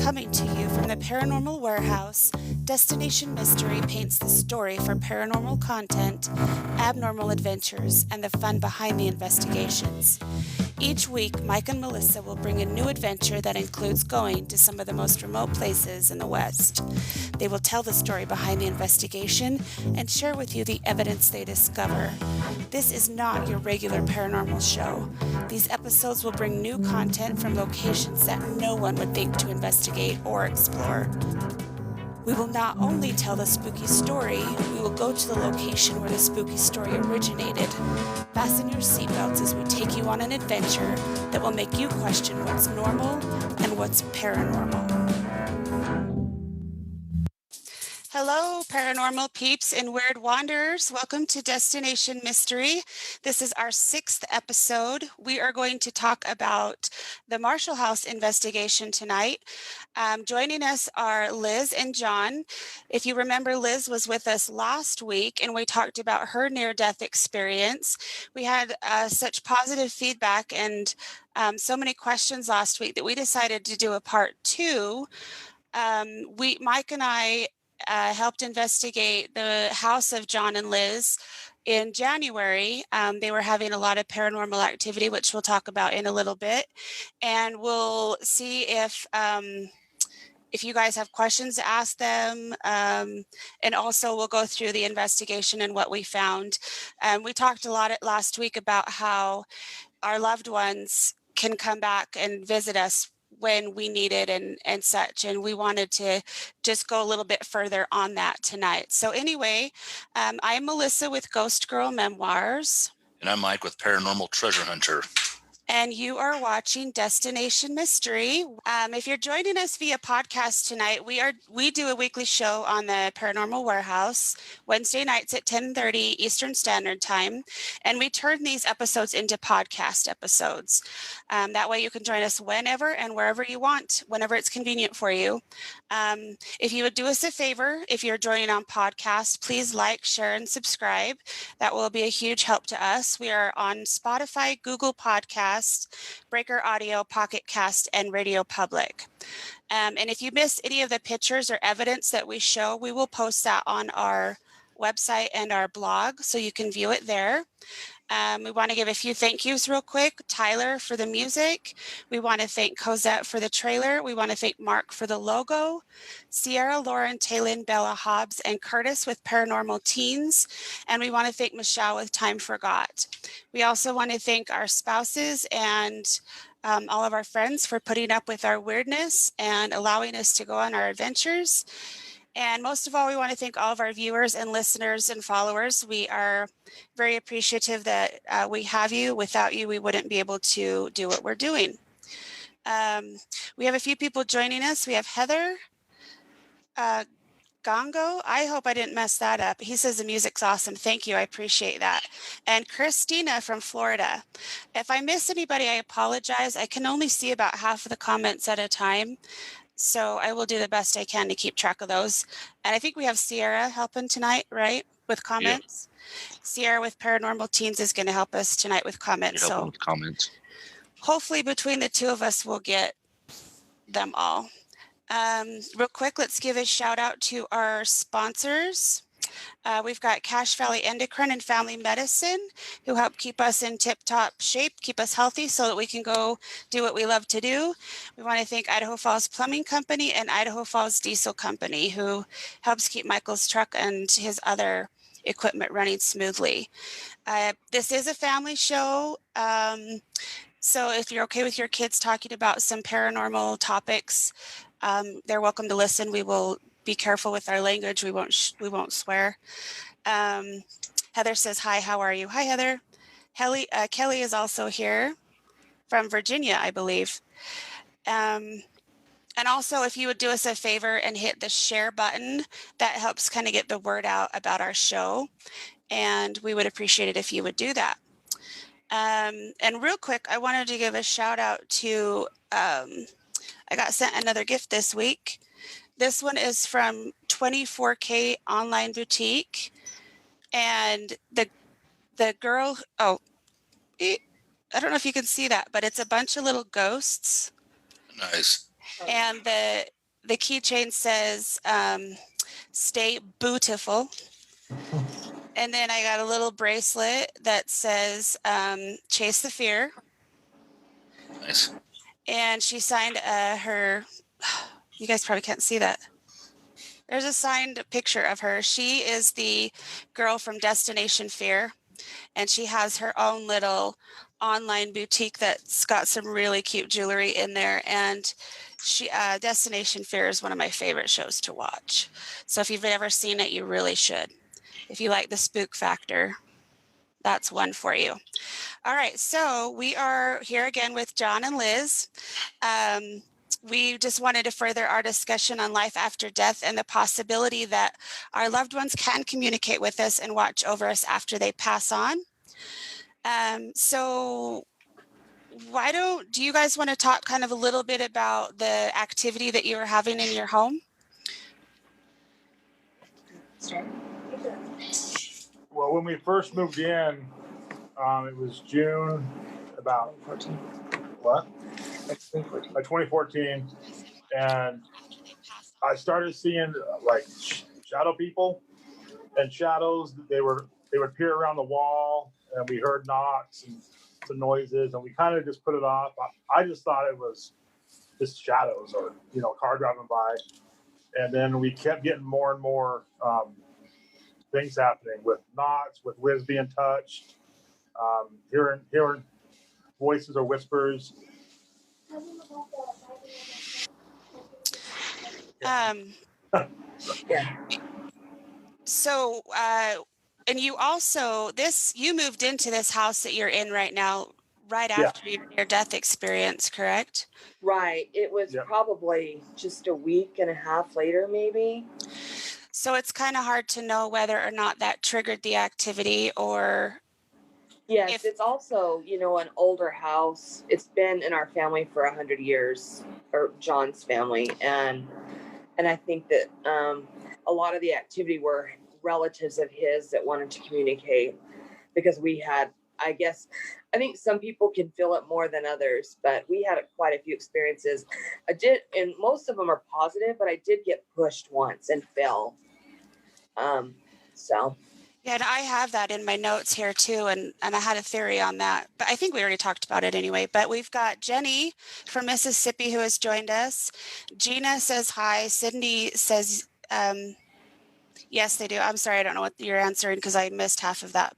Coming to you from the Paranormal Warehouse, Destination Mystery paints the story for paranormal content, abnormal adventures, and the fun behind the investigations. Each week, Mike and Melissa will bring a new adventure that includes going to some of the most remote places in the West. They will tell the story behind the investigation and share with you the evidence they discover. This is not your regular paranormal show. These episodes will bring new content from locations that no one would think to investigate or explore. We will not only tell the spooky story, we will go to the location where the spooky story originated. Fasten your seatbelts as we take you on an adventure that will make you question what's normal and what's paranormal. Hello, paranormal peeps and weird wanderers. Welcome to Destination Mystery. This is our 6th episode. We are going to talk about the Marshall House investigation tonight. Joining us are Liz and Jon. If you remember, Liz was with us last week and we talked about her near-death experience. We had such positive feedback and so many questions last week that we decided to do a part 2. Mike and I helped investigate the house of Jon and Liz in January. They were having a lot of paranormal activity, which we'll talk about in a little bit. And we'll see if you guys have questions to ask them. And also we'll go through the investigation and what we found. We talked a lot last week about how our loved ones can come back and visit us when we need it and such. And we wanted to just go a little bit further on that tonight. So anyway, I'm Melissa with Ghost Girl Memoirs. And I'm Mike with Paranormal Treasure Hunter. And you are watching Destination Mystery. If you're joining us via podcast tonight, we do a weekly show on the Paranormal Warehouse, Wednesday nights at 10:30 Eastern Standard Time. And we turn these episodes into podcast episodes. That way you can join us whenever and wherever you want, whenever it's convenient for you. If you would do us a favor, if you're joining on podcast, please like, share, and subscribe. That will be a huge help to us. We are on Spotify, Google Podcasts, Breaker Audio, Pocket Cast, and Radio Public. And if you missed any of the pictures or evidence that we show, we will post that on our website and our blog so you can view it there. We want to give a few thank yous real quick. Tyler for the music. We want to thank Cosette for the trailer. We want to thank Mark for the logo. Sierra, Lauren, Taylin, Bella, Hobbs, and Curtis with Paranormal Teens. And we want to thank Michelle with Time Forgot. We also want to thank our spouses and all of our friends for putting up with our weirdness and allowing us to go on our adventures. And most of all, we want to thank all of our viewers and listeners and followers. We are very appreciative that we have you. Without you, we wouldn't be able to do what we're doing. We have a few people joining us. We have Heather Gongo. I hope I didn't mess that up. He says the music's awesome. Thank you. I appreciate that. And Christina from Florida. If I miss anybody, I apologize. I can only see about half of the comments at a time. So I will do the best I can to keep track of those. And I think we have Sierra helping tonight, right? With comments. Yeah. Sierra with Paranormal Teens is going to help us tonight with comments. So with comments. Hopefully between the two of us, we'll get them all. Real quick, let's give a shout out to our sponsors. We've got Cache Valley Endocrine and Family Medicine, who help keep us in tip-top shape, keep us healthy so that we can go do what we love to do. We want to thank Idaho Falls Plumbing Company and Idaho Falls Diesel Company, who helps keep Michael's truck and his other equipment running smoothly. This is a family show, so if you're okay with your kids talking about some paranormal topics, they're welcome to listen. We will be careful with our language. We won't swear. Heather says, hi, how are you? Hi, Heather. Kelly is also here from Virginia, I believe. And also, if you would do us a favor and hit the share button, that helps kind of get the word out about our show. And we would appreciate it if you would do that. And real quick, I wanted to give a shout out to, I got sent another gift this week. This one is from 24K Online Boutique. And the girl, I don't know if you can see that, but it's a bunch of little ghosts. Nice. And the keychain says, stay beautiful. And then I got a little bracelet that says, chase the fear. Nice. And she signed her, you guys probably can't see that. There's a signed picture of her. She is the girl from Destination Fear, and she has her own little online boutique that's got some really cute jewelry in there. And she, Destination Fear is one of my favorite shows to watch. So if you've ever seen it, you really should. If you like the spook factor, that's one for you. All right, so we are here again with Jon and Liz. We just wanted to further our discussion on life after death and the possibility that our loved ones can communicate with us and watch over us after they pass on. So do you guys want to talk kind of a little bit about the activity that you were having in your home? Well, when we first moved in, it was June about 2014, and I started seeing like shadow people and shadows. They would appear around the wall, and we heard knocks and some noises, and we kind of just put it off. I just thought it was just shadows or car driving by, and then we kept getting more and more things happening with knocks, with Liz being touched, hearing voices or whispers. Yeah. So, and you also, you moved into this house that you're in right now, right after your near-death experience, correct? Right. It was probably just a week and a half later, maybe. So it's kind of hard to know whether or not that triggered the activity or... Yes, it's also, an older house. It's been in our family for 100 years, or John's family. And I think that a lot of the activity were relatives of his that wanted to communicate, because we had, I think some people can feel it more than others, but we had quite a few experiences. I did, and most of them are positive, but I did get pushed once and fell. Yeah, and I have that in my notes here too, and I had a theory on that, but I think we already talked about it anyway. But we've got Jenny from Mississippi who has joined us. Gina says hi. Cindy says yes, they do. I'm sorry, I don't know what you're answering because I missed half of that.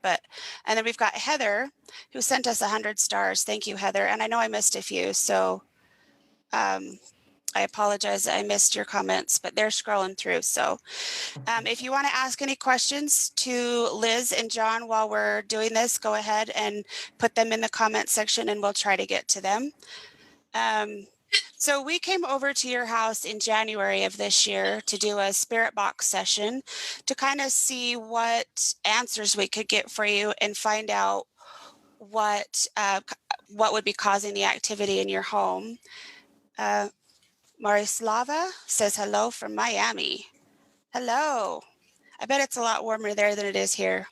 And then we've got Heather who sent us 100 stars. Thank you, Heather. And I know I missed a few, so I apologize. I missed your comments, but they're scrolling through. So if you want to ask any questions to Liz and Jon while we're doing this, go ahead and put them in the comment section and we'll try to get to them. So we came over to your house in January of this year to do a spirit box session to kind of see what answers we could get for you and find out what would be causing the activity in your home. Marislava says hello from Miami. Hello. I bet it's a lot warmer there than it is here.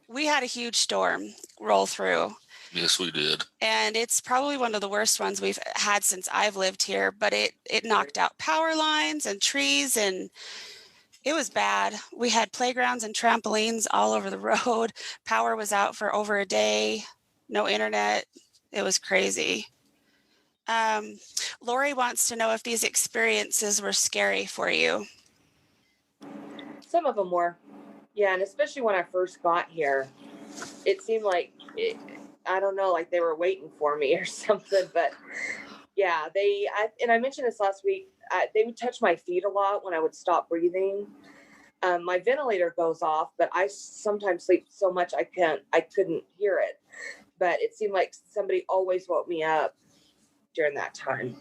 We had a huge storm roll through. Yes, we did. And it's probably one of the worst ones we've had since I've lived here, but it knocked out power lines and trees, and it was bad. We had playgrounds and trampolines all over the road. Power was out for over a day. No internet. It was crazy. Lori wants to know if these experiences were scary for you. Some of them were. Yeah, and especially when I first got here, it seemed like, I don't know, like they were waiting for me or something. But yeah, I mentioned this last week, they would touch my feet a lot when I would stop breathing. My ventilator goes off, but I sometimes sleep so much I couldn't hear it. But it seemed like somebody always woke me up during that time.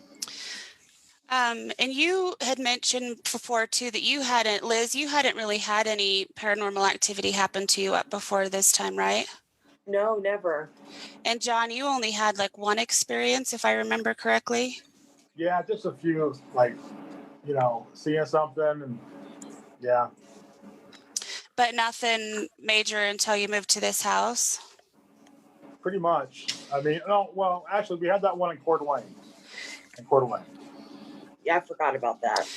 And you had mentioned before too that Liz, you hadn't really had any paranormal activity happen to you up before this time, right? No, never. And Jon, you only had like one experience, if I remember correctly. Yeah, just a few, like, seeing something, and yeah. But nothing major until you moved to this house? Pretty much. I mean, no, well, actually, we had that one in Coeur d'Alene. I forgot about that.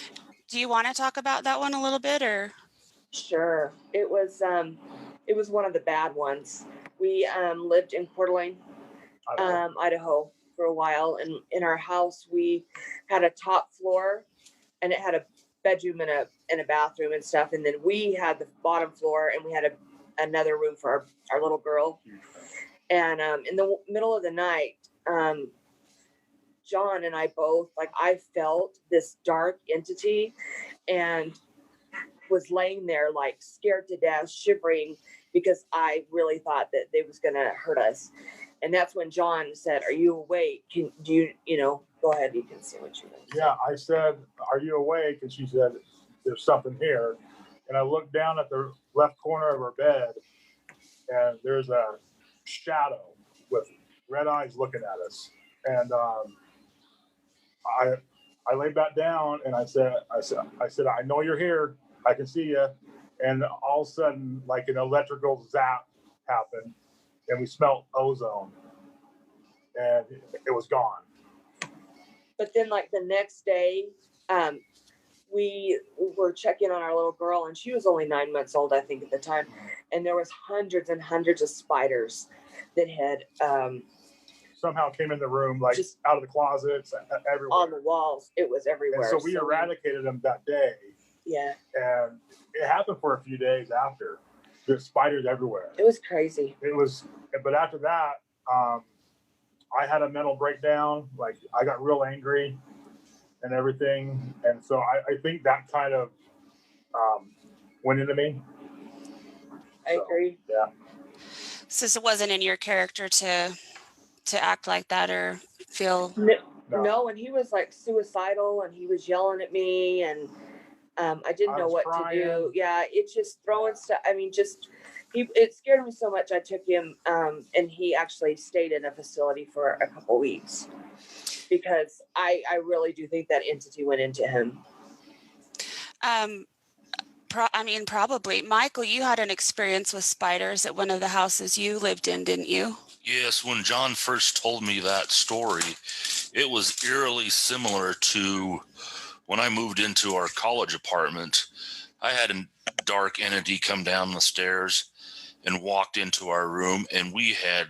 Do you want to talk about that one a little bit, or? Sure. It was one of the bad ones. We lived in Coeur d'Alene, Idaho for a while, and in our house we had a top floor, and it had a bedroom and a bathroom and stuff, and then we had the bottom floor, and we had another room for our little girl. And in the middle of the night, John and I both, like, I felt this dark entity and was laying there like scared to death, shivering, because I really thought that they was gonna hurt us. And that's when John said, "Are you awake? Do you know, go ahead, you can say what you want." Yeah, I said, "Are you awake?" And she said, "There's something here." And I looked down at the left corner of her bed, and there's a shadow with red eyes looking at us. And I laid back down, and I said, "I know you're here. I can see you." And all of a sudden, like an electrical zap happened, and we smelled ozone, and it was gone. But then, like, the next day, we were checking on our little girl, and she was only 9 months old, I think, at the time. And there was hundreds and hundreds of spiders that had somehow came in the room, like just out of the closets, everywhere. On the walls. It was everywhere. And so we eradicated them that day. Yeah. And it happened for a few days after. There's spiders everywhere. It was crazy. It was, but after that, I had a mental breakdown. Like, I got real angry and everything. And so I think that kind of went into me. I agree. Yeah. Since it wasn't in your character to act like that or feel. No, and he was like suicidal, and he was yelling at me, and I didn't know what crying. To do. Yeah, it's just throwing stuff. I mean, it scared me so much. I took him, and he actually stayed in a facility for a couple weeks, because I really do think that entity went into him. Probably. Michael, you had an experience with spiders at one of the houses you lived in, didn't you? Yes, when John first told me that story, it was eerily similar to when I moved into our college apartment. I had a dark entity come down the stairs and walked into our room, and we had,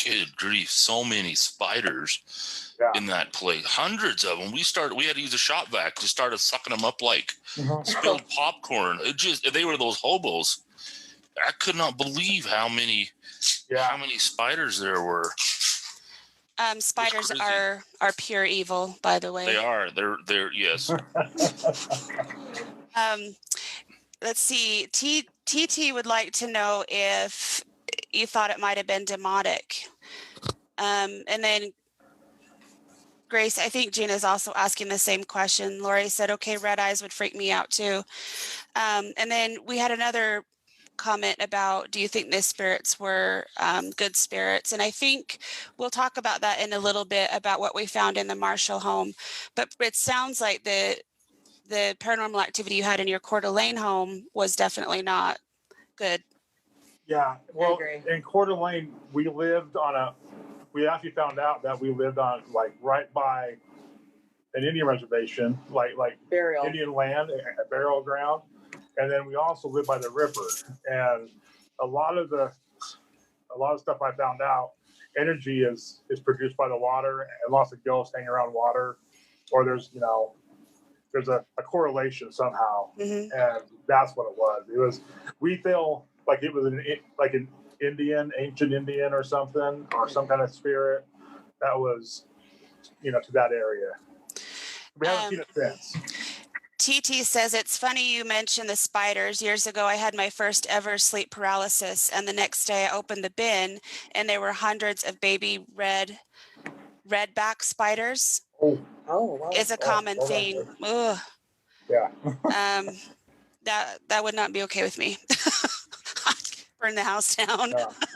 good grief, so many spiders in that place. Hundreds of them. We had to use a shop vac to start sucking them up like spilled popcorn. They were those hobos. I could not believe how many spiders there were. Spiders are pure evil, by the way. They are. They're yes. Let's see. TT would like to know if you thought it might have been demonic. And then Grace, I think Gina's also asking the same question. Lori said, "Okay, red eyes would freak me out too." And then we had another comment about, do you think the spirits were good spirits? And I think we'll talk about that in a little bit, about what we found in the Marshall home. But it sounds like the paranormal activity you had in your Coeur d'Alene home was definitely not good. Yeah, well, in Coeur d'Alene, we actually found out that we lived on, like, right by an Indian reservation, like burial. Indian land, a burial ground. And then we also live by the river. And a lot of stuff I found out, energy is produced by the water, and lots of ghosts hang around water, or there's a correlation somehow. Mm-hmm. And that's what it was. We feel like it was an ancient Indian or something, or some kind of spirit that was, to that area. We haven't seen it since. TT says, "It's funny you mentioned the spiders. Years ago, I had my first ever sleep paralysis, and the next day I opened the bin, and there were hundreds of baby redback spiders." Oh, wow. Is a common thing. Ugh. Yeah. That would not be okay with me. Burn the house down.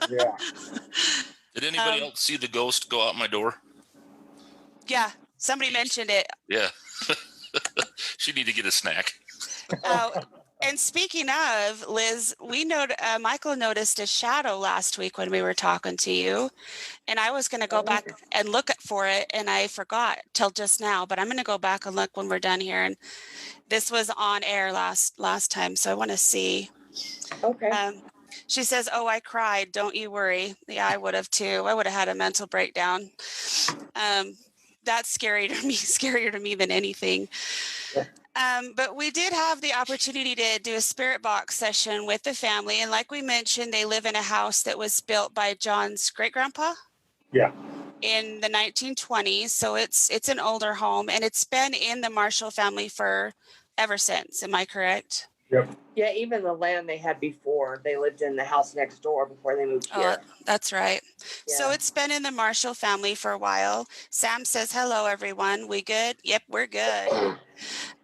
Yeah. Did anybody else see the ghost go out my door? Yeah, somebody mentioned it. Yeah. She need to get a snack. And speaking of, Liz, Michael noticed a shadow last week when we were talking to you, and I was going to go back and look for it, and I forgot till just now. But I'm going to go back and look when we're done here. And this was on air last time, so I want to see. Okay. She says, "Oh, I cried. Don't you worry." Yeah, I would have too. I would have had a mental breakdown. That's scarier to me than anything. But we did have the opportunity to do a spirit box session with the family. And like we mentioned, they live in a house that was built by John's great-grandpa. Yeah. In the 1920s. So it's an older home, and it's been in the Marshall family for ever since. Am I correct? Yep. Yeah, even the land they had before, they lived in the house next door before they moved here. Oh, that's right. Yeah. So it's been in the Marshall family for a while. Sam says, "Hello, everyone. We good?" Yep, we're good.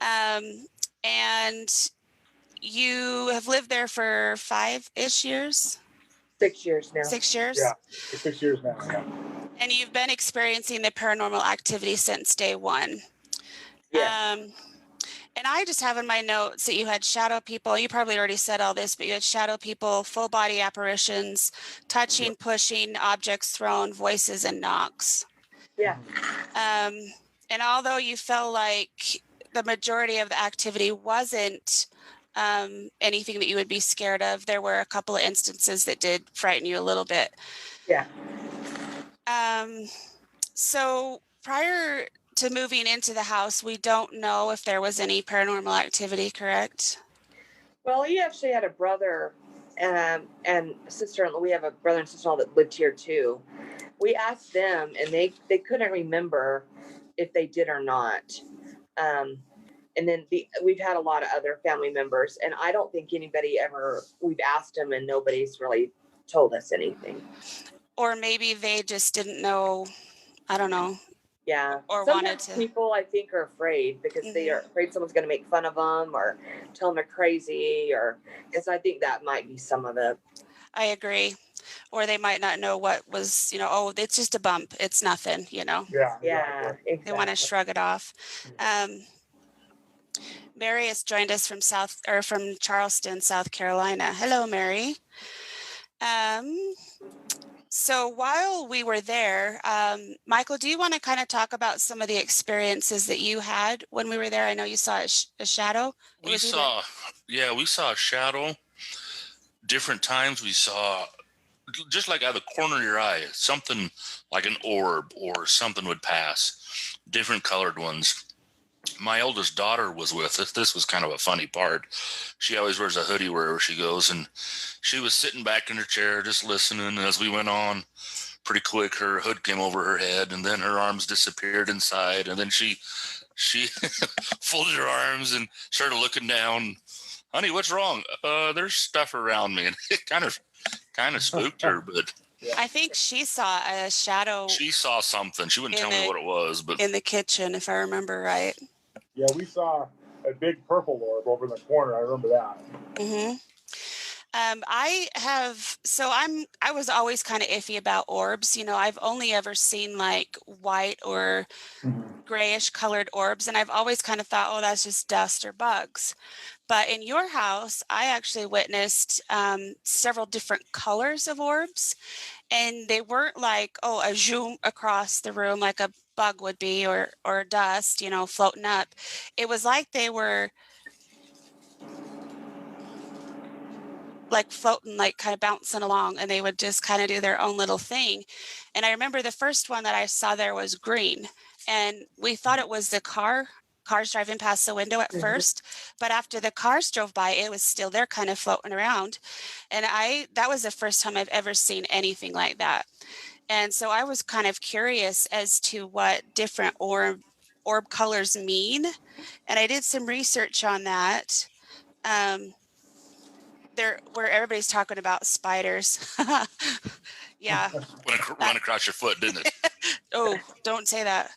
And you have lived there for 5-ish years? 6 years now. 6 years? Yeah, 6 years now. Yeah. And you've been experiencing the paranormal activity since day one. Yeah. And I just have in my notes that you had shadow people. You probably already said all this, but you had shadow people, full body apparitions, touching, pushing, objects thrown, voices, and knocks. Yeah. And although you felt like the majority of the activity wasn't anything that you would be scared of, there were a couple of instances that did frighten you a little bit. Yeah. So prior to moving into the house, we don't know if there was any paranormal activity, correct? Well, he actually had a brother and sister-in-law. We have a brother and sister-in-law that lived here too. We asked them, and they couldn't remember if they did or not. And then we've had a lot of other family members, and I don't think anybody we've asked them and nobody's really told us anything. Or maybe they just didn't know, I don't know. Yeah. Or sometimes wanted to. People, I think, are afraid because they are afraid someone's going to make fun of them or tell them they're crazy, because I think that might be some of the. I agree. Or they might not know what was, oh, it's just a bump. It's nothing, Yeah. Yeah. Exactly. They want to shrug it off. Mary has joined us from Charleston, South Carolina. Hello, Mary. So while we were there, Michael, do you want to kind of talk about some of the experiences that you had when we were there? I know you saw a shadow. We saw a shadow. Different times we saw, just like out of the corner of your eye, something like an orb or something would pass. Different colored ones. My oldest daughter was with us. This was kind of a funny part. She always wears a hoodie wherever she goes, and she was sitting back in her chair just listening. And as we went on, pretty quick, her hood came over her head, and then her arms disappeared inside, and then she folded her arms and started looking down. Honey, what's wrong? There's stuff around me, and it kind of spooked her, but. I think she saw a shadow. She saw something. She wouldn't tell me what it was, but in the kitchen, if I remember right. Yeah, we saw a big purple orb over in the corner. I remember that. Mm-hmm. I was always kind of iffy about orbs. I've only ever seen like white or grayish colored orbs, and I've always kind of thought, oh, that's just dust or bugs. But in your house, I actually witnessed several different colors of orbs, and they weren't like, oh, a zoom across the room like a bug would be or dust, floating up. It was like they were like floating, like kind of bouncing along, and they would just kind of do their own little thing. And I remember the first one that I saw there was green, and we thought it was the cars driving past the window at first, but after the cars drove by, it was still there kind of floating around. And that was the first time I've ever seen anything like that. And so I was kind of curious as to what different orb colors mean. And I did some research on that. Where everybody's talking about spiders. Yeah. Went across your foot, didn't it? Oh, don't say that.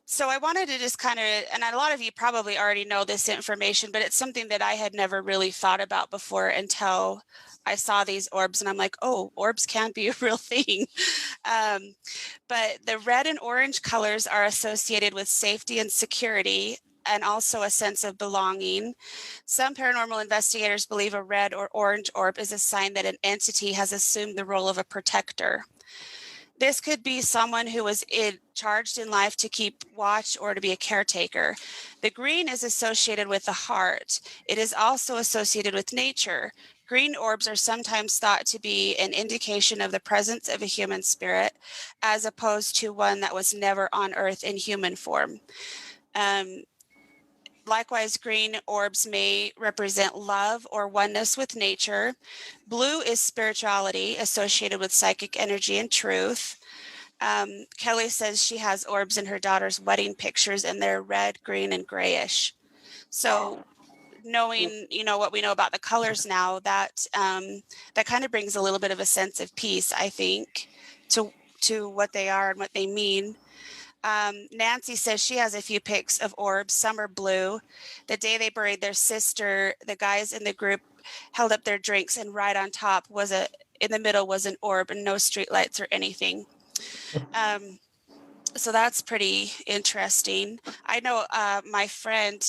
So I wanted to just kind of, and a lot of you probably already know this information, but it's something that I had never really thought about before until I saw these orbs, and I'm like, oh, orbs can be a real thing. But the red and orange colors are associated with safety and security. and also a sense of belonging. Some paranormal investigators believe a red or orange orb is a sign that an entity has assumed the role of a protector. This could be someone who was charged in life to keep watch or to be a caretaker. The green is associated with the heart. It is also associated with nature. Green orbs are sometimes thought to be an indication of the presence of a human spirit, as opposed to one that was never on earth in human form. Likewise, green orbs may represent love or oneness with nature. Blue is spirituality associated with psychic energy and truth. Kelly says she has orbs in her daughter's wedding pictures, and they're red, green, and grayish. So knowing, what we know about the colors now, that kind of brings a little bit of a sense of peace, I think, to what they are and what they mean. Nancy says she has a few pics of orbs. Some are blue. The day they buried their sister, the guys in the group held up their drinks, and right on top in the middle was an orb, and no streetlights or anything. So that's pretty interesting. I know my friend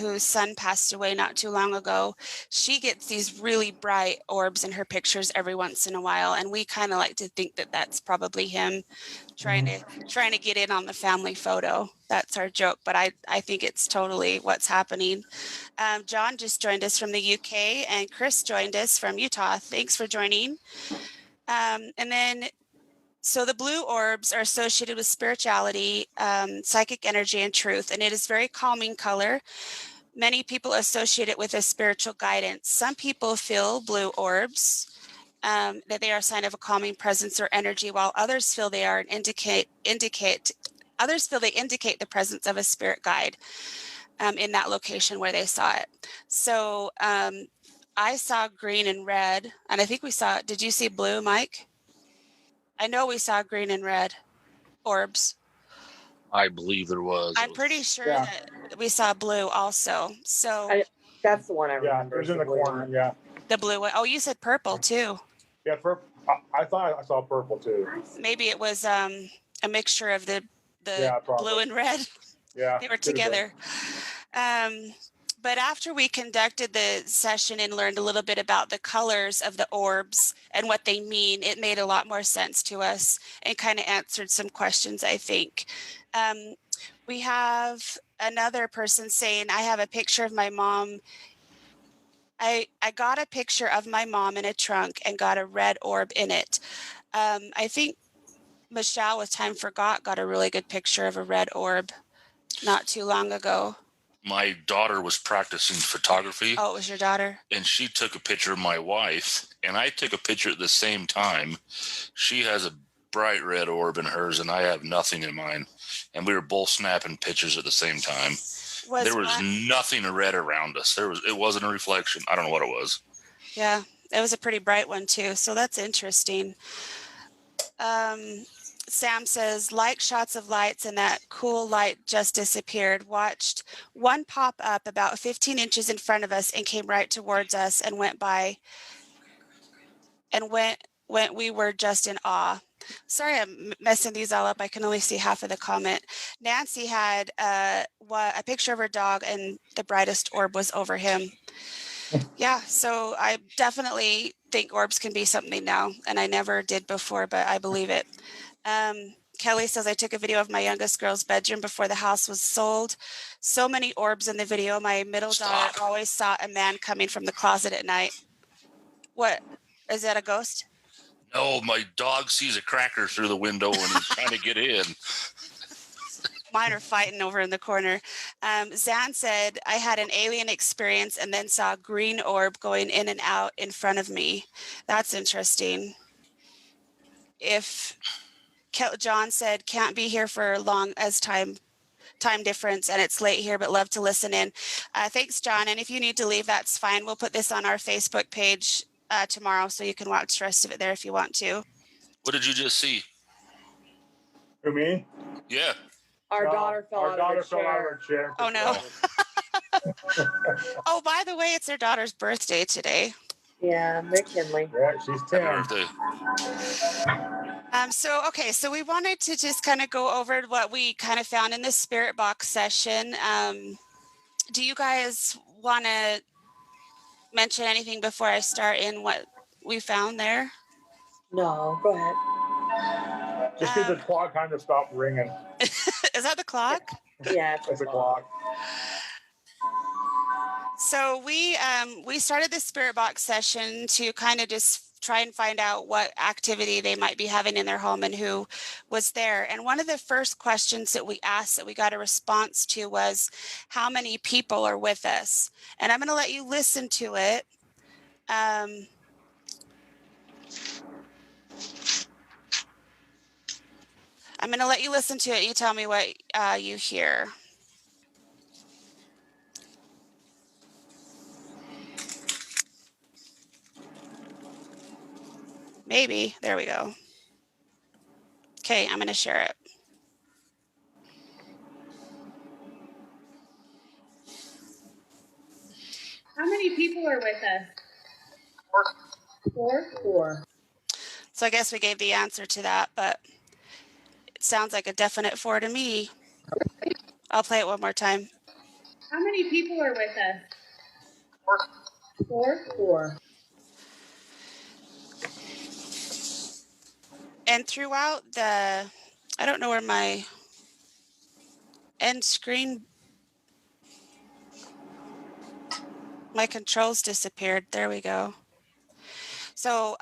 whose son passed away not too long ago, she gets these really bright orbs in her pictures every once in a while, and we kind of like to think that that's probably him trying to get in on the family photo. That's our joke, but I think it's totally what's happening. John just joined us from the UK, and Chris joined us from Utah. Thanks for joining. So the blue orbs are associated with spirituality, psychic energy, and truth, and it is very calming color. Many people associate it with a spiritual guidance. Some people feel blue orbs, that they are a sign of a calming presence or energy, while others feel they are indicate the presence of a spirit guide in that location where they saw it. So I saw green and red, and I think did you see blue, Mike? I know we saw green and red orbs. I believe there was. I'm pretty sure that we saw blue also. So that's the one I remember. Yeah, it was in the corner. Yeah. The blue one. Oh, you said purple too. Yeah, I thought I saw purple too. Maybe it was a mixture of the blue and red. Yeah, they were together. But after we conducted the session and learned a little bit about the colors of the orbs and what they mean, it made a lot more sense to us and kind of answered some questions, I think. We have another person saying, I have a picture of my mom. I got a picture of my mom in a trunk and got a red orb in it. I think Michelle with Time Forgot got a really good picture of a red orb not too long ago. My daughter was practicing photography. Oh, it was your daughter? And she took a picture of my wife, and I took a picture at the same time. She has a bright red orb in hers, and I have nothing in mine. And we were both snapping pictures at the same time. There was nothing red around us. It wasn't a reflection. I don't know what it was. Yeah, it was a pretty bright one too. So that's interesting. Sam says, like shots of lights, and that cool light just disappeared. Watched one pop up about 15 inches in front of us and came right towards us and went by. And we were just in awe. Sorry, I'm messing these all up. I can only see half of the comment. Nancy had a picture of her dog, and the brightest orb was over him. Yeah, so I definitely think orbs can be something now, and I never did before, but I believe it. Kelly says, I took a video of my youngest girl's bedroom before the house was sold. So many orbs in the video. My middle daughter always saw a man coming from the closet at night. What? Is that a ghost? No, my dog sees a cracker through the window and he's trying to get in. Mine are fighting over in the corner. Zan said, I had an alien experience and then saw a green orb going in and out in front of me. That's interesting. John said, can't be here for long as time difference, and it's late here, but love to listen in. Thanks, John. And if you need to leave, that's fine. We'll put this on our Facebook page tomorrow, so you can watch the rest of it there if you want to. What did you just see? Who, me? Yeah. Our daughter fell out of her chair. Oh, no. Oh, by the way, it's her daughter's birthday today. Yeah, McKinley. Yeah, she's 10. Happy birthday. So we wanted to just kind of go over what we kind of found in the spirit box session. Do you guys want to mention anything before I start in what we found there? No, go ahead. Just because the clock kind of stopped ringing. Is that the clock? Yeah, It's a clock. So we started the spirit box session to kind of just try and find out what activity they might be having in their home and who was there. And one of the first questions that we asked that we got a response to was, how many people are with us? And I'm going to let you listen to it. I'm going to let you listen to it. You tell me what you hear. Maybe. There we go. Okay, I'm going to share it. How many people are with us? Four. So I guess we gave the answer to that, but it sounds like a definite 4 to me. I'll play it one more time. How many people are with us? Four. And throughout I don't know where my end screen, my controls disappeared. There we go. So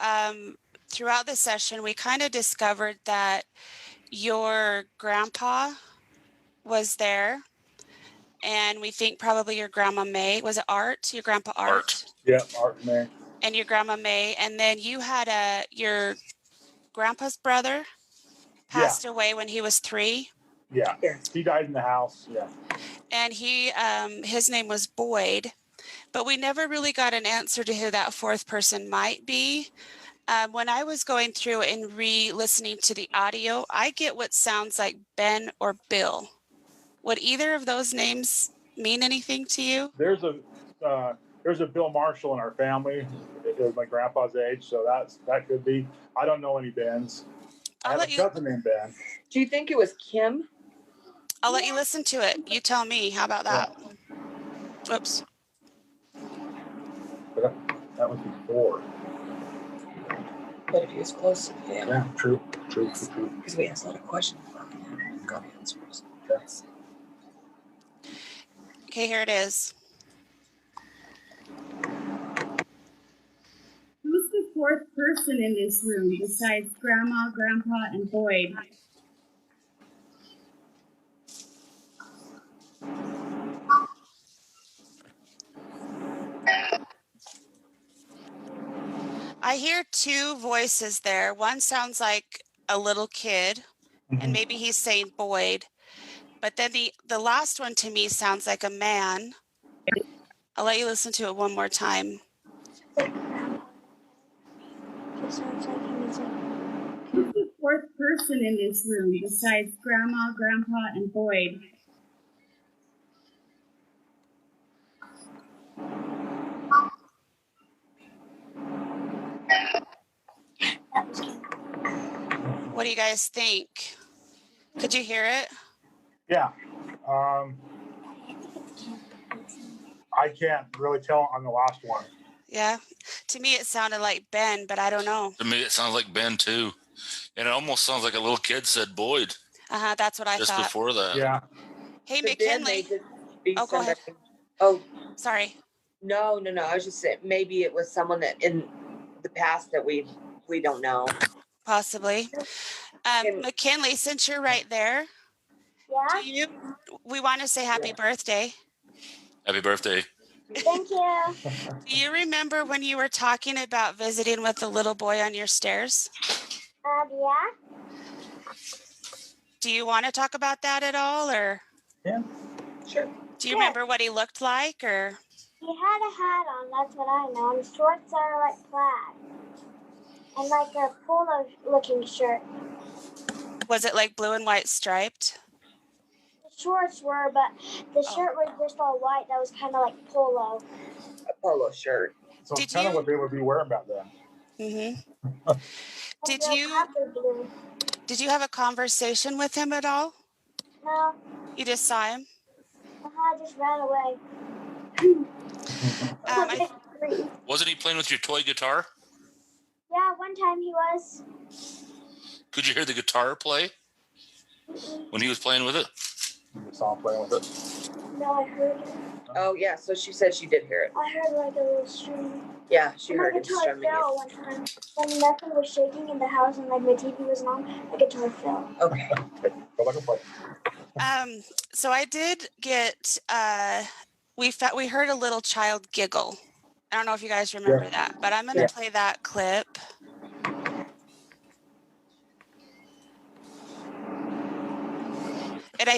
throughout the session, we kind of discovered that your grandpa was there. And we think probably your grandma May. Was it Art? Your grandpa Art? Yeah, Art May. And your grandma May. And then you had your grandpa's brother passed away when he was 3. Yeah. He died in the house. Yeah. And his name was Boyd, but we never really got an answer to who that 4th person might be. When I was going through and re-listening to the audio, I get what sounds like Ben or Bill. Would either of those names mean anything to you? There's a Bill Marshall in our family. It was my grandpa's age, so that could be. I don't know any Bens. I have a cousin named Ben. Do you think it was Kim? I'll let you listen to it. You tell me. How about that? Yeah. Oops. That was before. But if he was close to the family. Yeah, true. Because we asked a lot of questions about him. Got answers. Okay, here it is. Who's the 4th person in this room besides Grandma, Grandpa, and Boyd? I hear 2 voices there. One sounds like a little kid, and maybe he's saying Boyd. But then the last one to me sounds like a man. I'll let you listen to it one more time. Who's the 4th person in this room besides Grandma, Grandpa, and Boyd? What do you guys think? Could you hear it? Yeah. I can't really tell on the last one. Yeah. To me, it sounded like Ben, but I don't know. To me, it sounds like Ben, too. And it almost sounds like a little kid said Boyd. That's what I thought. Just before that. Yeah. Hey, McKinley. Go ahead. Oh. Sorry. No. I was just saying maybe it was someone that in the past that we don't know. Possibly. McKinley, since you're right there, we want to say happy birthday. Happy birthday. Thank you. Do you remember when you were talking about visiting with the little boy on your stairs? Yeah. Do you want to talk about that at all, or? Yeah. Sure. Do you remember what he looked like, or? He had a hat on, that's what I know. And his shorts are like plaid. And like a polo-looking shirt. Was it like blue and white striped? The shorts were, but the shirt was just all white. That was kind of like polo. A polo shirt. So it's kind of what they would be wearing back then. Mm-hmm. Did you have a conversation with him at all? No. You just saw him? I just ran away. Wasn't he playing with your toy guitar? Yeah, one time he was. Could you hear the guitar play when he was playing with it? You saw him playing with it. No, I heard it. Oh, yeah. So she said she did hear it. I heard like a little string. Yeah, she And my heard it guitar strumming fell it. one time. When nothing was shaking in the house and like my TV wasn't on, my guitar fell. Okay. Go back and play. So I did get we heard a little child giggle. I don't know if you guys remember that, but I'm going to play that clip. And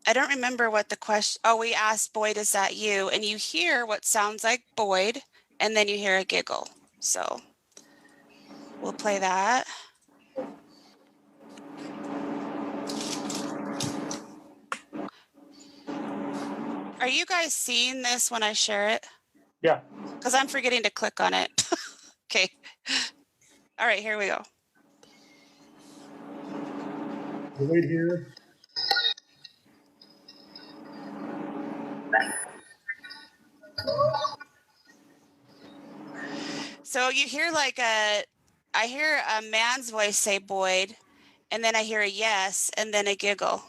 I don't remember what the question. Oh, we asked Boyd, is that you? And you hear what sounds like Boyd, and then you hear a giggle. So we'll play that. Are you guys seeing this when I share it? Yeah. Because I'm forgetting to click on it. Okay. All right, here we go. Wait here. So you hear I hear a man's voice say Boyd, and then I hear a yes, and then a giggle.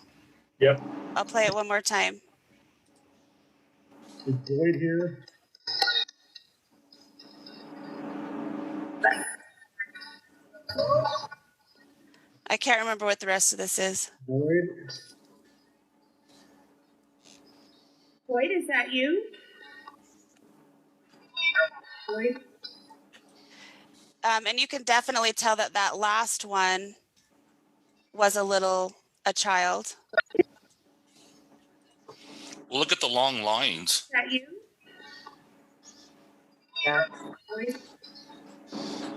Yep. I'll play it one more time. Is Boyd here? I can't remember what the rest of this is. Boyd. Boyd, is that you? Boyd? And you can definitely tell that that last one was a child. Well, look at the long lines. Is that you? Yeah. Boyd?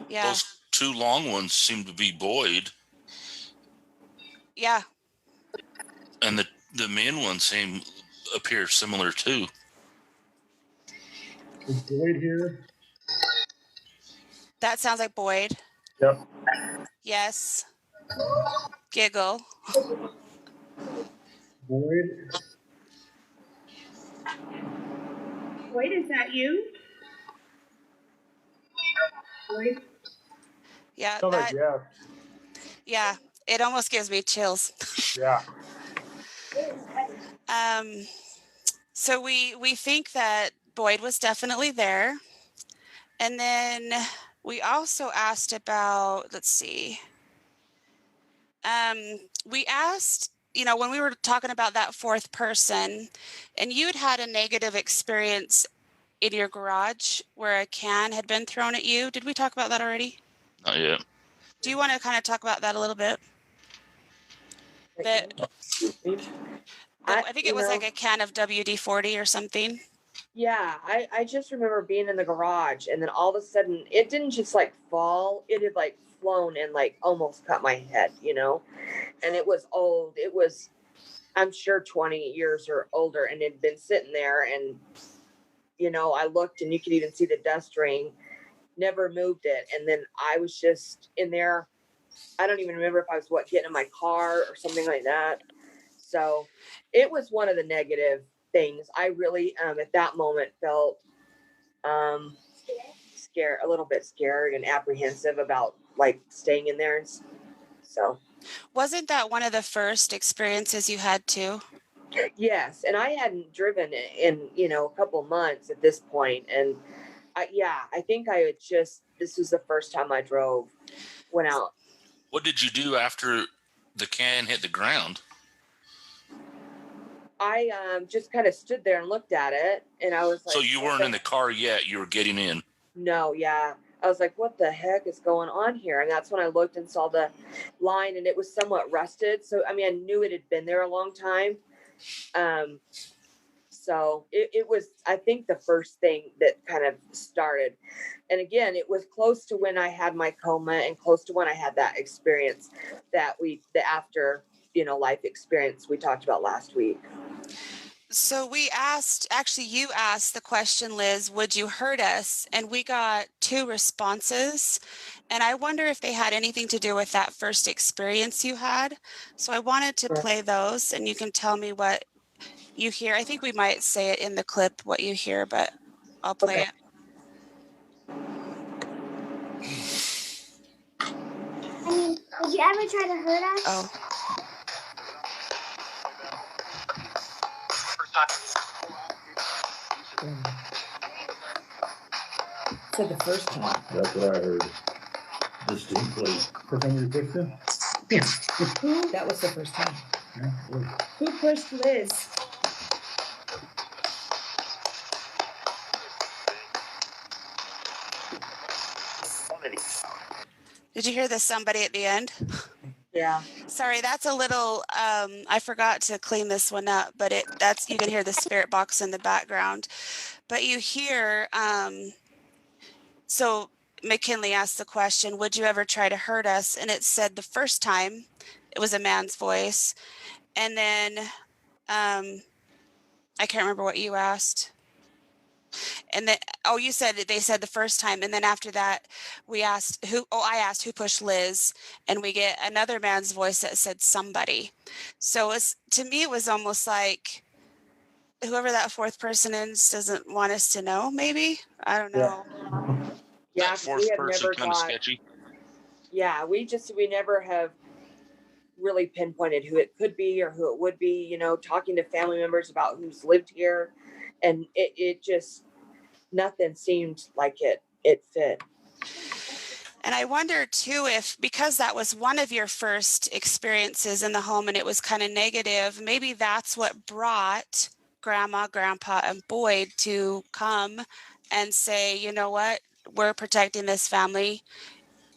Yeah. Those two long ones seem to be Boyd, Yeah. and the main ones appear similar too. Is Boyd here? That sounds like Boyd. Yep. Yes. Giggle. Boyd. Boyd, is that you? Boyd? Yeah. Sounds like Yeah. It almost gives me chills. yeah. So we think that Boyd was definitely there. And then we also asked about, let's see. We asked, when we were talking about that fourth person, and you'd had a negative experience in your garage where a can had been thrown at you. Did we talk about that already? Not yet. Do you want to kind of talk about that a little bit? I think it was like a can of WD-40 or something. Yeah, I just remember being in the garage, and then all of a sudden, it didn't just like fall, it had like flown and like almost cut my head, and it was old. It was, I'm sure 20 years or older, and it had been sitting there, and I looked, and you could even see the dust ring. Never moved it, and then I was just in there. I don't even remember if I was getting in my car or something like that. So it was one of the negative things. I really at that moment felt scared, a little bit scared and apprehensive about like staying in there. So wasn't that one of the first experiences you had too? Yes, and I hadn't driven in a couple months at this point, and I think I had this was the first time I went out. What did you do after the can hit the ground? I just kind of stood there and looked at it, and I was like, So you weren't in the car yet, you were getting in. No, yeah. I was like, what the heck is going on here? And that's when I looked and saw the line, and it was somewhat rusted. So, I knew it had been there a long time. So it was, I think, the first thing that kind of started. And again, it was close to when I had my coma and close to when I had that experience the after, life experience we talked about last week. So you asked the question, Liz, would you hurt us? And we got 2 responses. And I wonder if they had anything to do with that first experience you had. So I wanted to play those, and you can tell me what you hear. I think we might say it in the clip what you hear, but I'll play Okay. it. I mean, would you ever try to hurt us? Oh. So the first time. That's what I heard distinctly. For some of your picture? That was the first time. Yeah. Who pushed Liz? Did you hear the somebody at the end? Yeah. Sorry, that's a little, I forgot to clean this one up, but that's, you can hear the spirit box in the background. But you hear, so McKinley asked the question, would you ever try to hurt us? And it said the first time, it was a man's voice. And then, I can't remember what you asked. And then, oh, you said that they said the first time. And then after that, we asked I asked who pushed Liz, and we get another man's voice that said somebody. So to me, it was almost like whoever that fourth person is doesn't want us to know, maybe. I don't know. Yeah, That 'cause fourth we have person never kind of got. sketchy. Yeah, we never have really pinpointed who it could be or who it would be. You know, talking to family members about who's lived here, and it just nothing seemed like it fit. And I wonder too if, because that was one of your first experiences in the home and it was kind of negative, maybe that's what brought Grandma, Grandpa, and Boyd to come and say, you know what, we're protecting this family.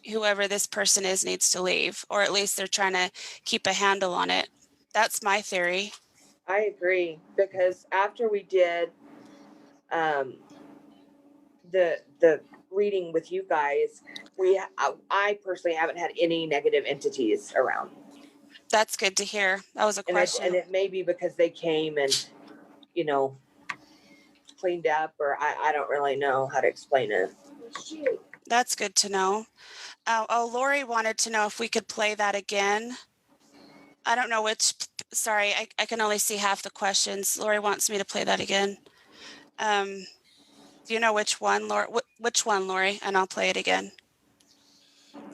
Whoever this person is needs to leave, or at least they're trying to keep a handle on it. That's my theory. I agree, because after we did the reading with you guys, I personally haven't had any negative entities around. That's good to hear. That was a question. And it may be because they came and, you know, cleaned up, or I don't really know how to explain it. That's good to know. Lori wanted to know if we could play that again. I don't know which, sorry, I can only see half the questions. Lori wants me to play that again. Do you know which one, Lori? Which one, Lori? And I'll play it again.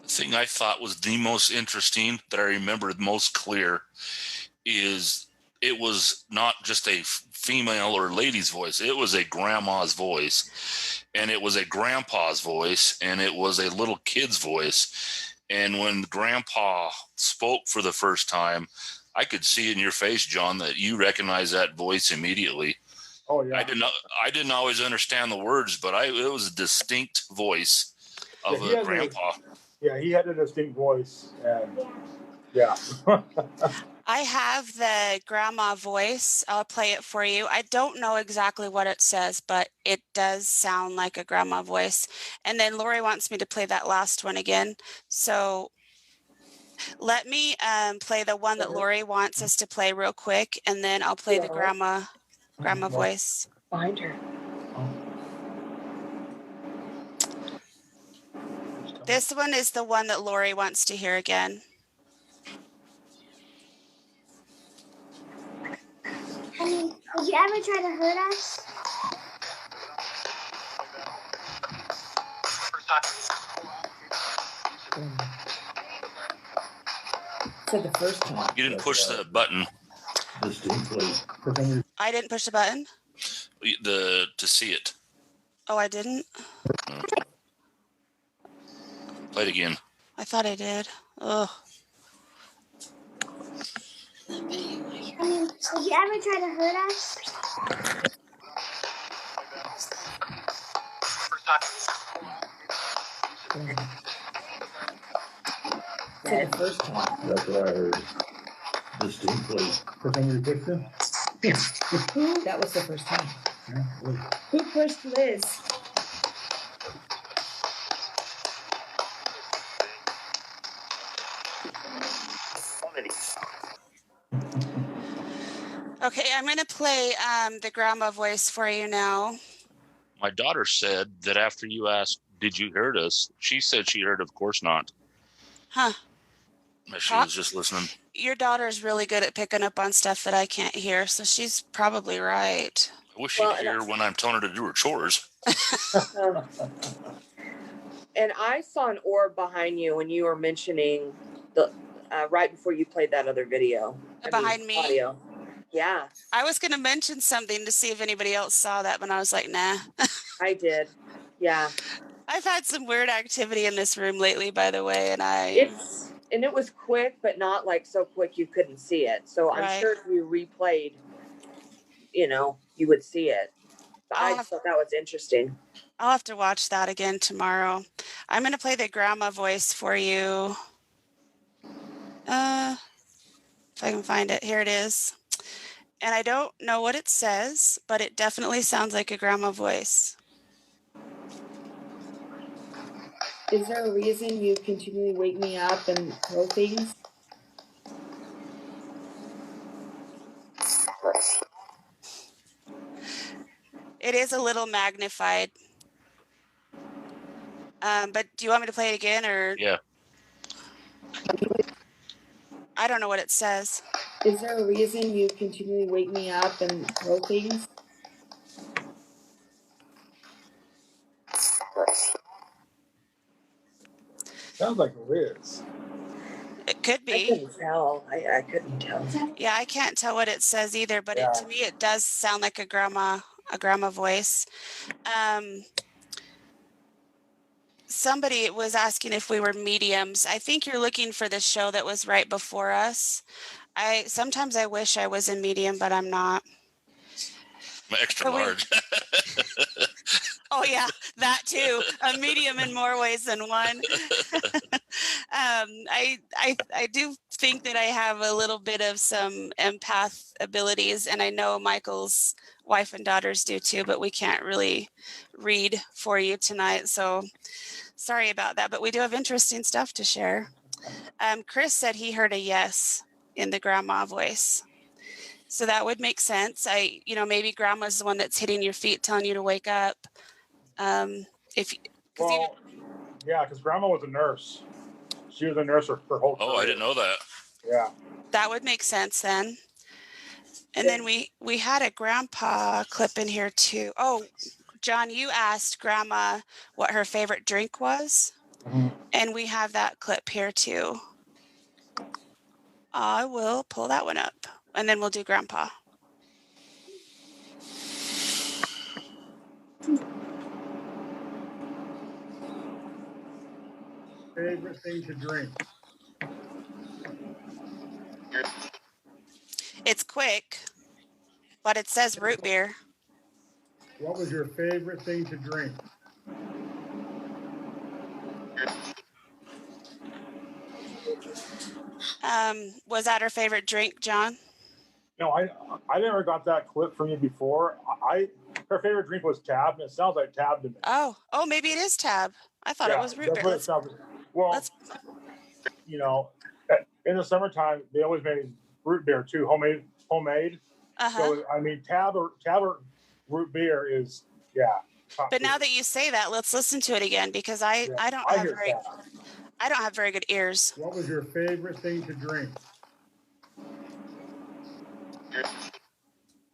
The thing I thought was the most interesting that I remembered most clear is it was not just a female or lady's voice. It was a grandma's voice, and it was a grandpa's voice, and it was a little kid's voice. And when Grandpa spoke for the first time, I could see in your face, John, that you recognized that voice immediately. Oh yeah. I didn't always understand the words, but it was a distinct voice of a grandpa. He had a distinct voice, and yeah. I have the grandma voice. I'll play it for you. I don't know exactly what it says, but it does sound like a grandma voice. And then Lori wants me to play that last one again. So let me play the one that Lori wants us to play real quick, and then I'll play the grandma voice. Behind her. This one is the one that Lori wants to hear again. I mean, would you ever try to hurt us? So the first time. You didn't push the button. I didn't push the button? To see it. Oh, I didn't? No. Play it again. I thought I did. Ugh. I mean, would you ever try to hurt us? So the first time. That's what I heard distinctly. For some of your picture? That was the first time. Who pushed Liz? Okay, I'm going to play the grandma voice for you now. My daughter said that after you asked, did you hear us? She said she heard, of course not. Huh. She was just listening. Your daughter's really good at picking up on stuff that I can't hear, so she's probably right. I wish she'd hear when I'm telling her to do her chores. And I saw an orb behind you when you were mentioning the right before you played that other video. Behind me? Audio. Yeah. I was going to mention something to see if anybody else saw that, but I was like, nah. I did. Yeah. I've had some weird activity in this room lately, by the way, and it was quick, but not like so quick you couldn't see it. So I'm sure if you replayed, you would see it. But I just thought that was interesting. I'll have to watch that again tomorrow. I'm going to play the grandma voice for you. If I can find it. Here it is. And I don't know what it says, but it definitely sounds like a grandma voice. Is there a reason you continually wake me up and throw things? It is a little magnified. But do you want me to play it again or? Yeah. I don't know what it says. Is there a reason you continually wake me up and throw things? Sounds like Liz. It could be. I couldn't tell. I couldn't tell. Yeah, I can't tell what it says either, but to me it does sound like a grandma voice. Somebody was asking if we were mediums. I think you're looking for the show that was right before us. Sometimes I wish I was in medium, but I'm not. I'm extra large. Oh yeah, that too. A medium in more ways than one. I do think that I have a little bit of some empath abilities, and I know Michael's wife and daughters do too, but we can't really read for you tonight, so sorry about that. But we do have interesting stuff to share. Chris said he heard a yes in the grandma voice. So that would make sense. Maybe grandma's the one that's hitting your feet, telling you to wake up. Because grandma was a nurse. She was a nurse for her whole career. I didn't know that. Yeah. That would make sense then. And then we had a grandpa clip in here too. Oh, John, you asked grandma what her favorite drink was. Mm-hmm. And we have that clip here too. I will pull that one up and then we'll do grandpa. Favorite thing to drink? It's quick, but it says root beer. What was your favorite thing to drink? Was that her favorite drink, John? No, I never got that clip from you before. Her favorite drink was Tab, and it sounds like Tab to me. Oh, maybe it is Tab. I thought it was root beer. In the summertime, they always made root beer too, homemade. So Tab or root beer is But now that you say that, let's listen to it again because I don't have very good ears. What was your favorite thing to drink?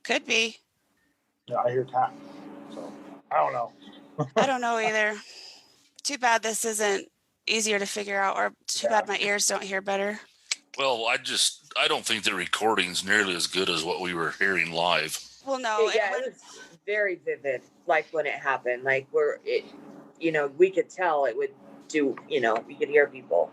Could be. Yeah, I hear Tab. So I don't know. I don't know either. Too bad this isn't easier to figure out, or too bad my ears don't hear better. Well, I don't think the recording's nearly as good as what we were hearing live. Well, no. Yeah, it was very vivid, like when it happened. Like we could tell it would do, we could hear people.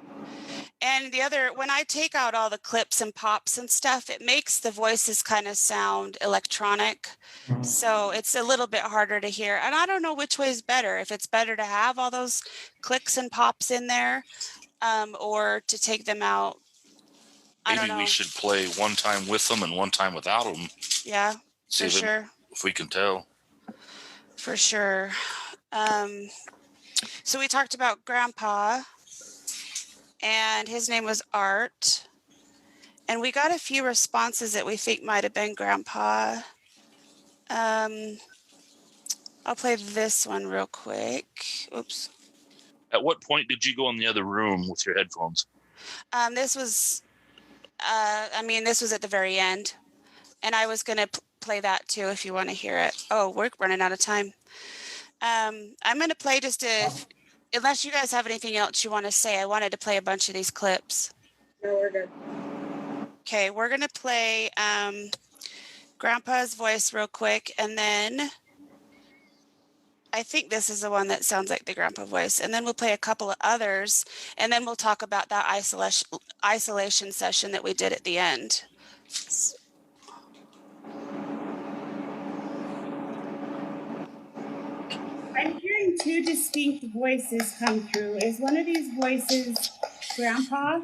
And when I take out all the clips and pops and stuff, it makes the voices kind of sound electronic. Mm-hmm. So it's a little bit harder to hear. And I don't know which way is better, if it's better to have all those clicks and pops in there or to take them out. Maybe we should play one time with them and one time without them. Yeah, for sure. If we can tell. For sure. So we talked about Grandpa, and his name was Art. And we got a few responses that we think might have been Grandpa. I'll play this one real quick. Oops. At what point did you go in the other room with your headphones? This was I mean, this was at the very end. And I was going to play that too if you want to hear it. Oh, we're running out of time. I'm going to play unless you guys have anything else you want to say. I wanted to play a bunch of these clips. No, we're good. Okay, we're going to play Grandpa's voice real quick, and then I think this is the one that sounds like the Grandpa voice, and then we'll play a couple of others, and then we'll talk about that isolation session that we did at the end. I'm hearing two distinct voices come through. Is one of these voices Grandpa?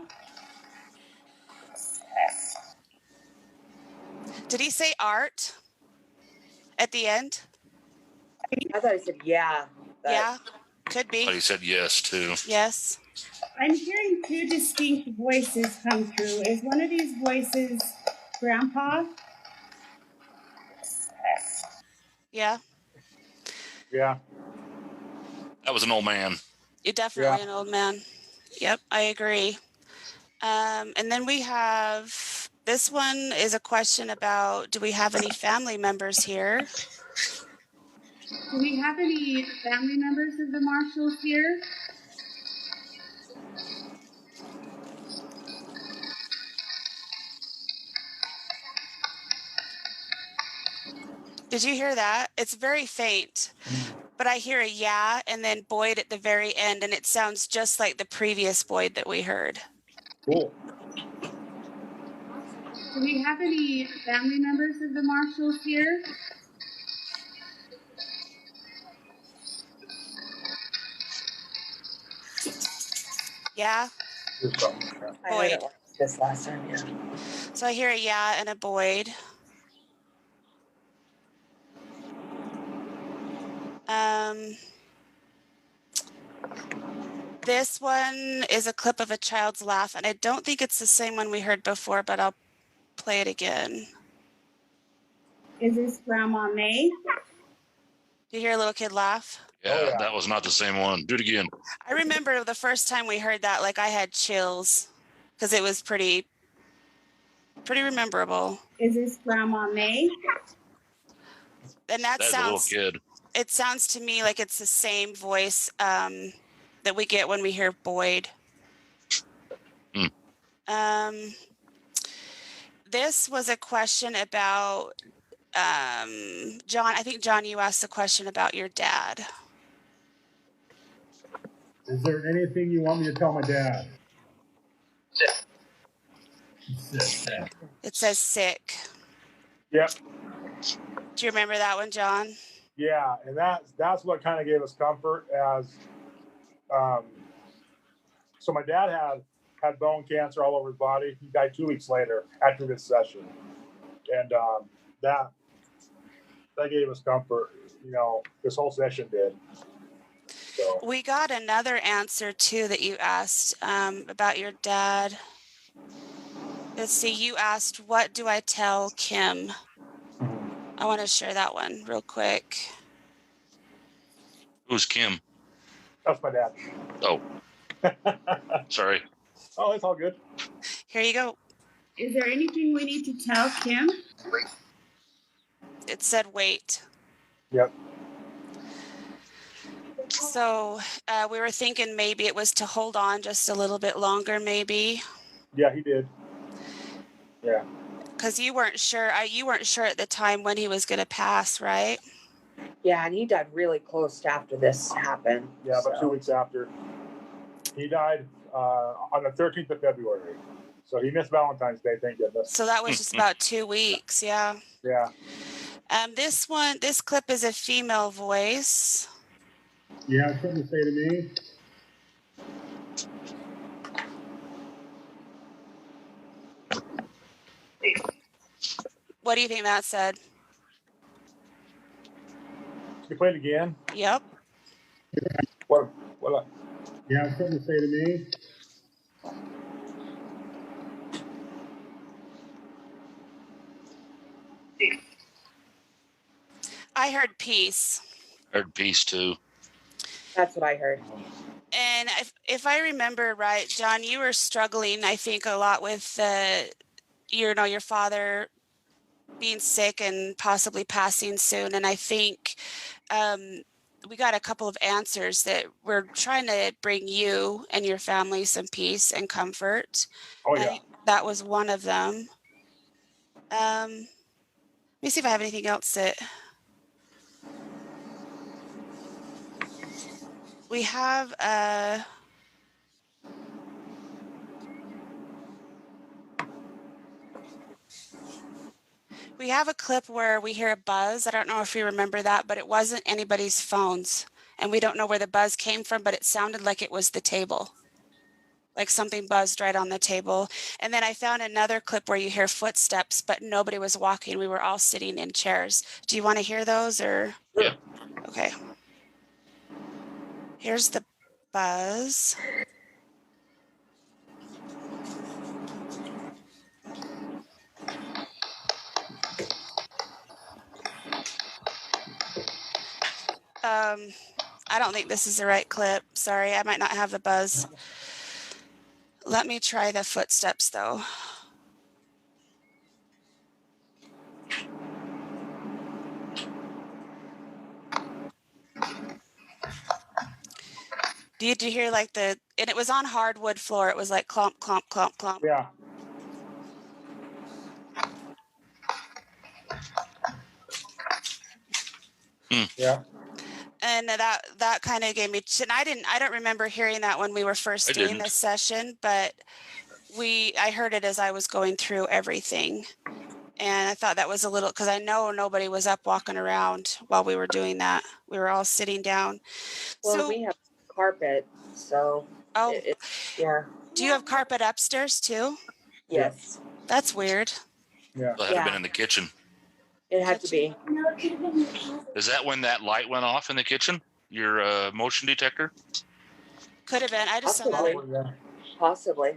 Did he say Art at the end? I thought he said yeah. Yeah, could be. But he said yes too. Yes. I'm hearing two distinct voices come through. Is one of these voices Grandpa? Yeah. Yeah. That was an old man. You're definitely an old man. Yep, I agree. And then we have, this one is a question about, do we have any family members here? Do we have any family members of the Marshalls here? Did you hear that? It's very faint, but I hear a yeah and then Boyd at the very end, and it sounds just like the previous Boyd that we heard. Cool. Do we have any family members of the Marshalls here? Yeah? I heard Boyd. it this last time, yeah. So I hear a yeah and a Boyd. This one is a clip of a child's laugh, and I don't think it's the same one we heard before, but I'll play it again. Is this Grandma May? Do you hear a little kid laugh? Yeah, that was not the same one. Do it again. I remember the first time we heard that, like I had chills because it was pretty memorable. Is this Grandma May? And that That's sounds, a little kid. it sounds to me like it's the same voice that we get when we hear Boyd. This was a question about John. I think, John, you asked a question about your dad. Is there anything you want me to tell my dad? It says sick. Yep. Do you remember that one, John? Yeah, and that's what kind of gave us comfort as so my dad had bone cancer all over his body. He died 2 weeks later after this session. And that gave us comfort, you know, this whole session did. So We got another answer too that you asked about your dad. Let's see, you asked, what do I tell Kim? I want to share that one real quick. Who's Kim? that's my dad. Oh, sorry. Oh, it's all good. Here you go. Is there anything we need to tell Kim? It said wait. Yep. So we were thinking maybe it was to hold on just a little bit longer, maybe. Yeah, he did. Yeah. Because you weren't sure. You weren't sure at the time when he was going to pass, right? Yeah, and he died really close after this happened. Yeah, about 2 weeks after. He died on the 13th of February. So he missed Valentine's Day, thank goodness. So that was just about 2 weeks, yeah. Yeah. This clip is a female voice. You have something to say to me? What do you think that said? You play it again? Yep. What? You have something to say to me? I heard peace. Heard peace too. That's what I heard. And if I remember right, John, you were struggling, I think, a lot with your father being sick and possibly passing soon. And I think we got a couple of answers that we're trying to bring you and your family some peace and comfort. Oh And I yeah. think that was one of them. Let me see if I have anything else that we have. We have a clip where we hear a buzz. I don't know if you remember that, but it wasn't anybody's phones. And we don't know where the buzz came from, but it sounded like it was the table. Like something buzzed right on the table. And then I found another clip where you hear footsteps, but nobody was walking. We were all sitting in chairs. Do you want to hear those or? Yeah. Okay. Here's the buzz. I don't think this is the right clip. Sorry, I might not have the buzz. Let me try the footsteps though. Did you hear like and it was on hardwood floor. It was like clomp, clomp, clomp, clomp. Yeah. Yeah. And that kind of gave me, and I don't remember hearing that when we were first doing this session, but I heard it as I was going through everything. And I thought that was a little, because I know nobody was up walking around while we were doing that. We were all sitting down. Well, So we have carpet, so yeah. Do you have carpet upstairs too? Yes. That's weird. Yeah. That had been in the kitchen. It had to be. No, it could have been your cousin. Is that when that light went off in the kitchen? Your motion detector? Could have been. I just saw that. Possibly.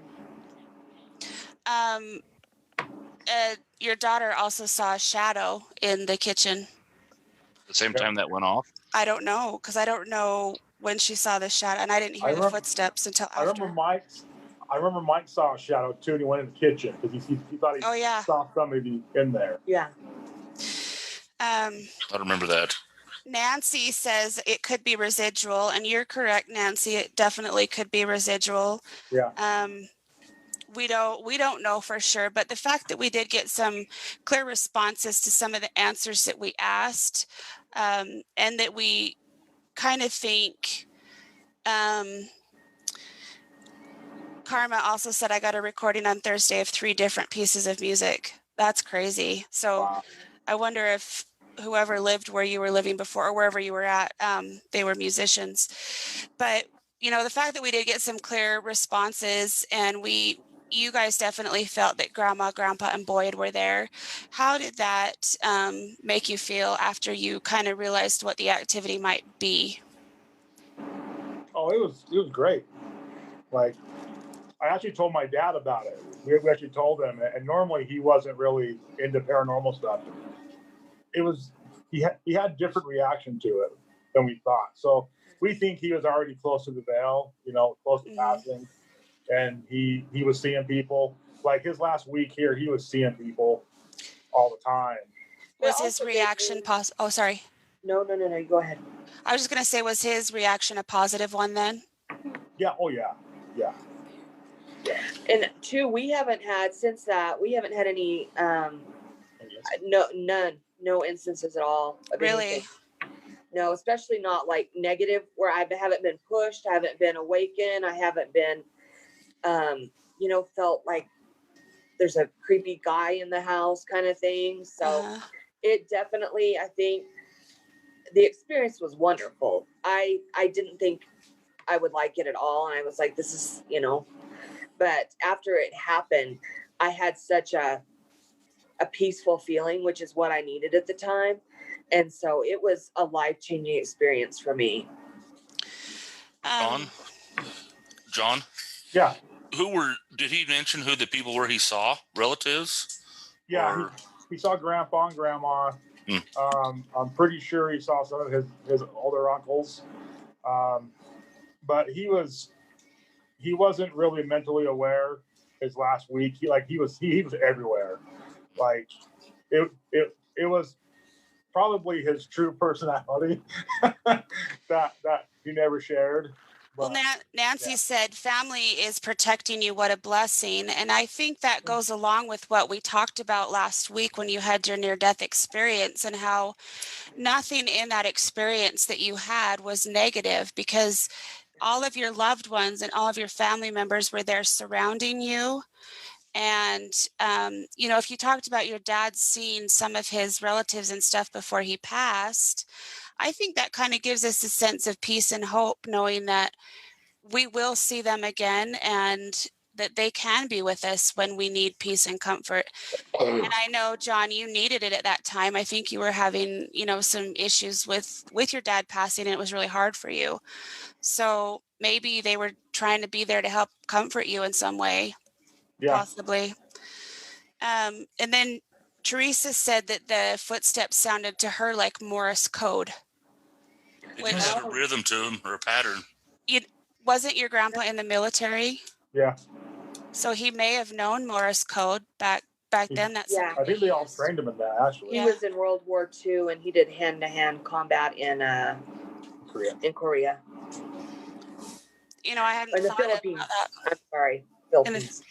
Your daughter also saw a shadow in the kitchen. The same time that went off? I don't know, because I don't know when she saw the shadow, and I didn't hear the footsteps until after. I remember Mike saw a shadow too, and he went in the kitchen because he thought he saw somebody in there. Yeah. I don't remember that. Nancy says it could be residual, and you're correct, Nancy. It definitely could be residual. Yeah. We don't know for sure, but the fact that we did get some clear responses to some of the answers that we asked, and that we kind of think, Karma also said, I got a recording on Thursday of 3 different pieces of music. That's crazy. So wow. I wonder if whoever lived where you were living before or wherever you were at, they were musicians. But, the fact that we did get some clear responses and you guys definitely felt that Grandma, Grandpa, and Boyd were there. How did that make you feel after you kind of realized what the activity might be? Oh, it was great. Like, I actually told my dad about it. We actually told him, and normally he wasn't really into paranormal stuff. He had different reaction to it than we thought. So we think he was already close to the veil, close to passing, and he was seeing people. Like his last week here, he was seeing people all the time. Was his reaction Oh, sorry. No, you go ahead. I was just gonna say, was his reaction a positive one then? Yeah. Oh yeah. Yeah. And 2, we haven't had any no instances at all of really anything. No, especially not like negative where I haven't been pushed, I haven't been awakened, I haven't been felt like there's a creepy guy in the house kind of thing. So it definitely, I think the experience was wonderful. I didn't think I would like it at all, and I was like, this is but after it happened, I had such a peaceful feeling, which is what I needed at the time. And so it was a life-changing experience for me. John? Yeah. Did he mention who the people were he saw? Relatives? Yeah, he saw Grandpa and Grandma. I'm pretty sure he saw some of his older uncles. but he wasn't really mentally aware his last week. He was everywhere. Like it was probably his true personality that he never shared. Well, Nancy said family is protecting you. What a blessing. And I think that goes along with what we talked about last week when you had your near-death experience, and how nothing in that experience that you had was negative, because all of your loved ones and all of your family members were there surrounding you. And, if you talked about your dad seeing some of his relatives and stuff before he passed, I think that kind of gives us a sense of peace and hope, knowing that we will see them again and that they can be with us when we need peace and comfort. And I know, Jon, you needed it at that time. I think you were having, some issues with your dad passing, and it was really hard for you. So maybe they were trying to be there to help comfort you in some way, possibly. And then Teresa said that the footsteps sounded to her like Morse code. It just had a rhythm to them, or a pattern. Wasn't your grandpa in the military? Yeah. So he may have known Morse code back then. That's I think they all trained him in that, actually. He was in World War II, and he did hand-to-hand combat in Korea. I hadn't thought about that. I'm sorry, Philippines.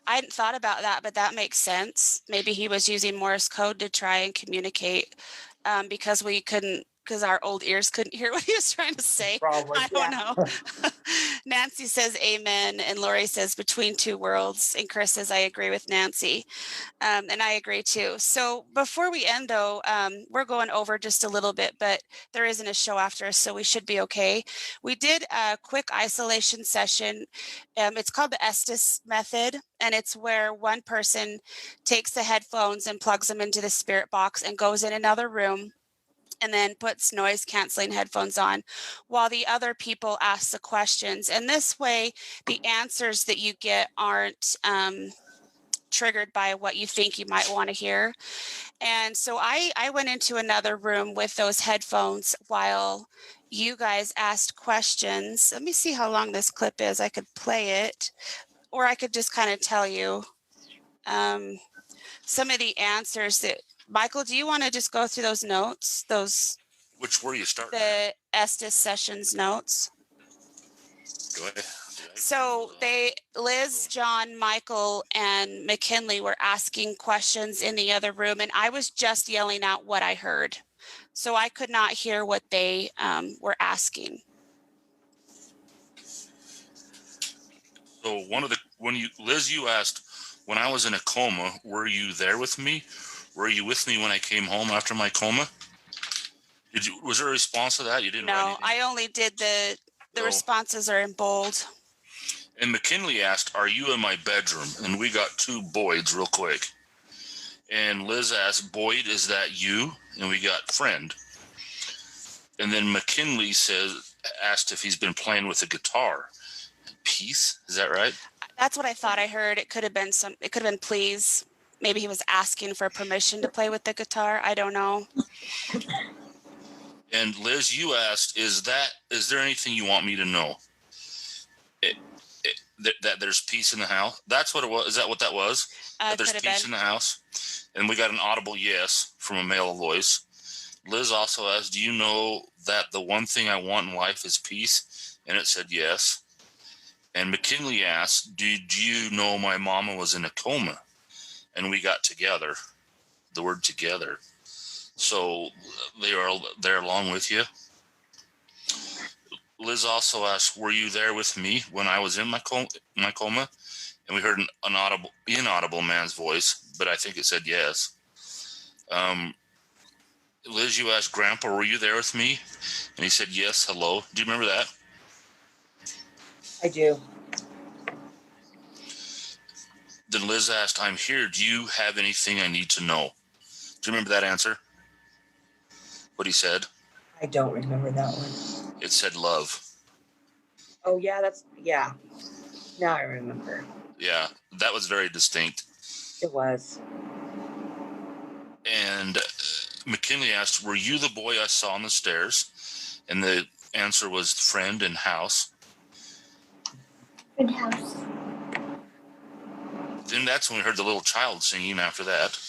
I hadn't thought about that, but that makes sense. Maybe he was using Morse code to try and communicate, because our old ears couldn't hear what he was trying to say. Probably. I don't know. Nancy says amen, and Lori says between two worlds, and Chris says I agree with Nancy, and I agree too. So before we end, though, we're going over just a little bit, but there isn't a show after us, so we should be okay. We did a quick isolation session. It's called the Estes method, and it's where one person takes the headphones and plugs them into the spirit box and goes in another room and then puts noise canceling headphones on while the other people ask the questions. And this way, the answers that you get aren't triggered by what you think you might want to hear. And so I went into another room with those headphones while you guys asked questions. Let me see how long this clip is. I could play it, or I could just kind of tell you some of the answers that Michael, do you want to just go through those notes? Which were you starting? The Estes Sessions notes. Go ahead. So Liz, Jon, Michael, and McKinley were asking questions in the other room, and I was just yelling out what I heard. So I could not hear what they were asking. So Liz, you asked, when I was in a coma, were you there with me? Were you with me when I came home after my coma? Was there a response to that? You didn't write anything? I only did the responses are in bold. And McKinley asked, are you in my bedroom? And we got two Boyds real quick. And Liz asked, Boyd, is that you? And we got friend. And then McKinley asked if he's been playing with a guitar. Peace, is that right? That's what I thought I heard. It could have been please. Maybe he was asking for permission to play with the guitar. I don't know. And Liz, you asked, is there anything you want me to know? That there's peace in the house? That's what it was. Is that what that was? That there's peace in the house? And we got an audible yes from a male voice. Liz also asked, do you know that the one thing I want in life is peace? And it said yes. And McKinley asked, did you know my mama was in a coma? And we got together, the word together. So they are there along with you. Liz also asked, were you there with me when I was in my coma? And we heard an inaudible man's voice, but I think it said yes. Liz, you asked, Grandpa, were you there with me? And he said, yes, hello. Do you remember that? I do. Then Liz asked, I'm here. Do you have anything I need to know? Do you remember that answer? What he said? I don't remember that one. It said love. Oh, yeah, yeah. Now I remember. Yeah, that was very distinct. It was. And McKinley asked, were you the boy I saw on the stairs? And the answer was friend and house. Good house. Then that's when we heard the little child singing after that.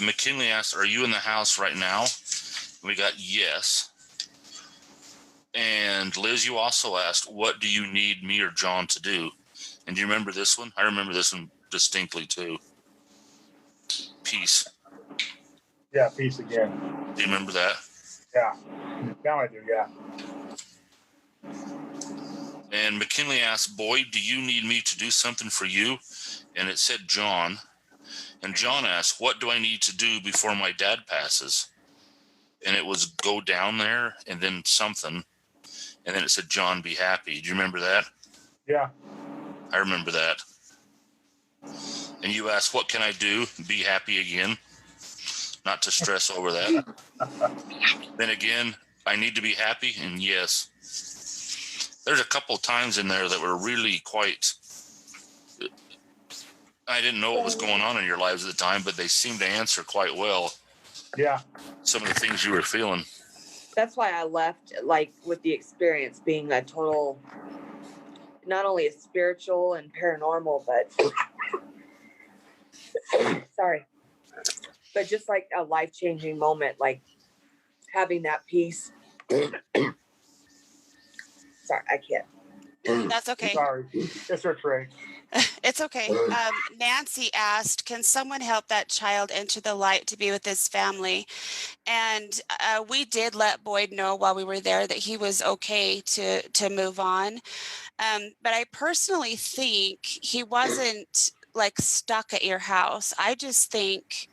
McKinley asked, "Are you in the house right now?" We got yes. And Liz, you also asked, "What do you need me or Jon to do?" And do you remember this one? I remember this one distinctly too. Peace. Yeah, peace again. Do you remember that? Yeah. Now I do, yeah. And McKinley asked, "Boyd, do you need me to do something for you?" And it said Jon. And Jon asked, "What do I need to do before my dad passes?" And it was go down there and then something. And then it said, "Jon, be happy." Do you remember that? Yeah. I remember that. And you asked, "What can I do? Be happy again." Not to stress over that. Then again, "I need to be happy," and yes. There's a couple of times in there that were really quite... I didn't know what was going on in your lives at the time, but they seemed to answer quite well. Yeah. Some of the things you were feeling. That's why I left, like, with the experience being a total, not only a spiritual and paranormal, but sorry, but just like a life-changing moment, like having that peace. Sorry, I can't. That's okay. Sorry. It's her tray. It's okay. Nancy asked, "Can someone help that child enter the light to be with his family?" And we did let Boyd know while we were there that he was okay to move on. But I personally think he wasn't like stuck at your house. I just think,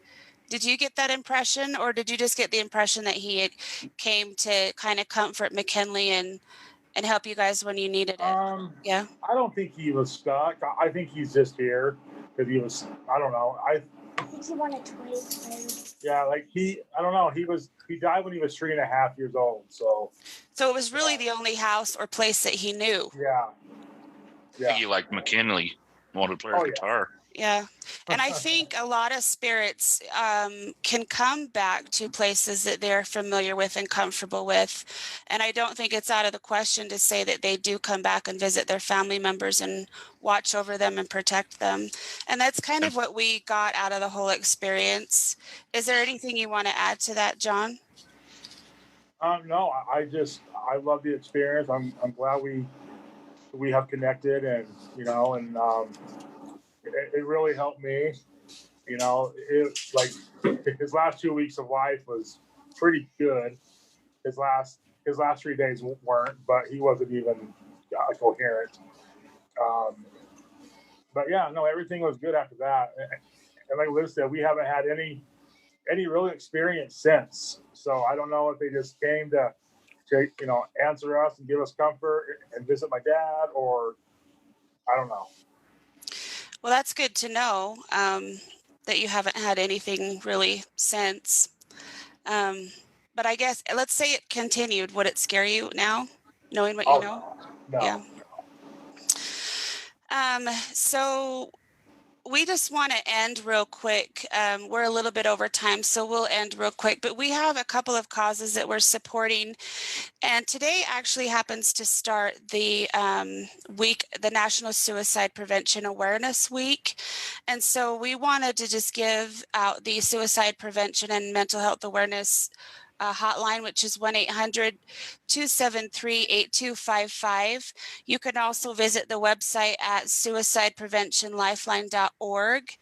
did you get that impression, or did you just get the impression that he had came to kind of comfort McKinley and help you guys when you needed it? Yeah. I don't think he was stuck. I think he's just here because he was, I don't know. I think he wanted to wait. Yeah, like I don't know. He died when he was 3.5 years old. So it was really the only house or place that he knew. Yeah. I think he liked McKinley, wanted to play guitar. Yeah. And I think a lot of spirits can come back to places that they're familiar with and comfortable with. And I don't think it's out of the question to say that they do come back and visit their family members and watch over them and protect them. And that's kind of what we got out of the whole experience. Is there anything you want to add to that, Jon? No, I love the experience. I'm glad we have connected, and it really helped me. It like his last 2 weeks of life was pretty good. His last 3 days weren't, but he wasn't even coherent. But yeah, no, everything was good after that. And like Liz said, we haven't had any real experience since. So I don't know if they just came to answer us and give us comfort and visit my dad, or I don't know. Well, that's good to know that you haven't had anything really since. But I guess, let's say it continued. Would it scare you now, knowing what you know? No. Yeah. So we just want to end real quick. We're a little bit over time, so we'll end real quick. But we have a couple of causes that we're supporting. And today actually happens to start the week, the National Suicide Prevention Awareness Week. And so we wanted to just give out the suicide prevention and mental health awareness hotline, which is 1-800-273-8255. You can also visit the website at suicidepreventionlifeline.org.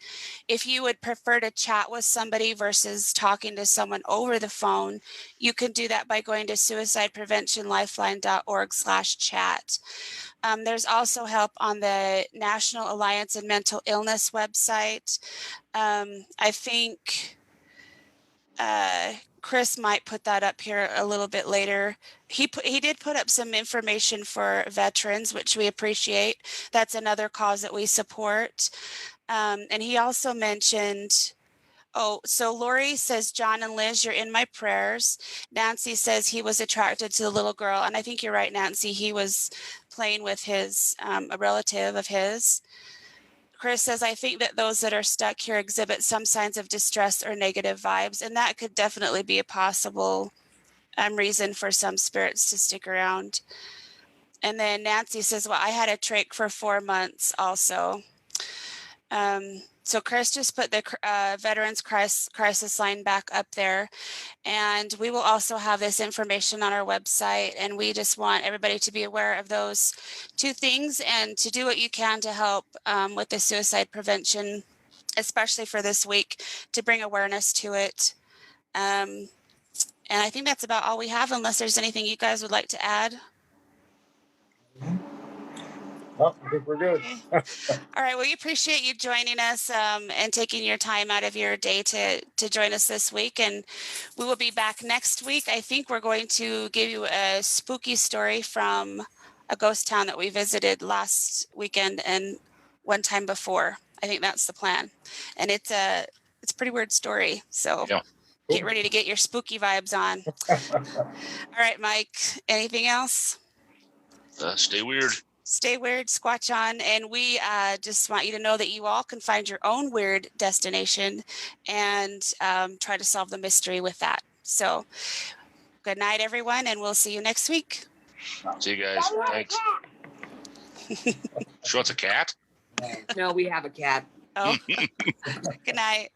If you would prefer to chat with somebody versus talking to someone over the phone, you can do that by going to suicidepreventionlifeline.org/chat. There's also help on the National Alliance on Mental Illness website. I think Chris might put that up here a little bit later. He did put up some information for veterans, which we appreciate. That's another cause that we support. And he also mentioned, so Lori says, "Jon and Liz, you're in my prayers." Nancy says he was attracted to the little girl. And I think you're right, Nancy. He was playing with a relative of his. Chris says, I think that those that are stuck here exhibit some signs of distress or negative vibes, and that could definitely be a possible reason for some spirits to stick around. And then Nancy says, well, I had a trach for 4 months also. So Chris just put the Veterans Crisis Line back up there. And we will also have this information on our website. And we just want everybody to be aware of those two things and to do what you can to help with the suicide prevention, especially for this week, to bring awareness to it. And I think that's about all we have, unless there's anything you guys would like to add. Oh, I think we're good. All right. Well, we appreciate you joining us and taking your time out of your day to join us this week. And we will be back next week. I think we're going to give you a spooky story from a ghost town that we visited last weekend and one time before. I think that's the plan. And it's a pretty weird story. So get ready to get your spooky vibes on. All right, Mike, anything else? Stay weird. Stay weird, squatch on, and we just want you to know that you all can find your own weird destination and try to solve the mystery with that. So good night, everyone, and we'll see you next week. See you guys. Thanks. She wants a cat? No, we have a cat. Oh, good night.